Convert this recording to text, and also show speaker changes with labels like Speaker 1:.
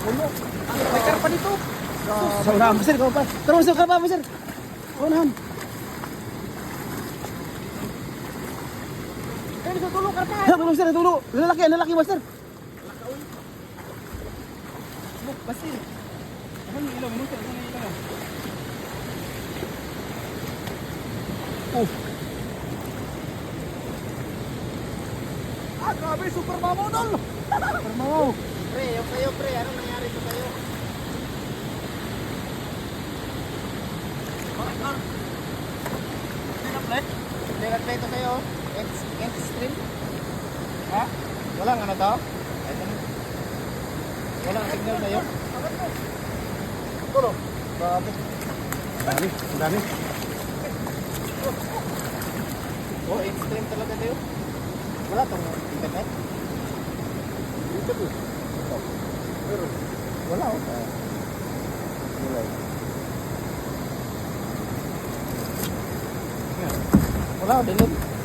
Speaker 1: Puno. May karpa dito.
Speaker 2: Sa unahan, sir, ikaw pa. Tara, sir, ka pa, sir. Unahan.
Speaker 1: Eh, dito tulong karpa.
Speaker 2: Tulong, sir, tulong. Lalaki ba, sir?
Speaker 1: Basi. Ano yung ilaw? Minuto. Ano yung ilaw? Oh. Ah, grabe. Super mamaw dol. Super mamaw.
Speaker 3: Pre, yung kayo pre, ano nangyari sa kayo? Hindi nagpleto kayo? End stream?
Speaker 1: Ha?
Speaker 3: Walang ano to? Walang signal kayo?
Speaker 1: Tulong.
Speaker 3: Grabe.
Speaker 2: Ang dami.
Speaker 3: Oh, end stream talaga kayo? Wala tong internet? Wala oh. Wala oh, delete.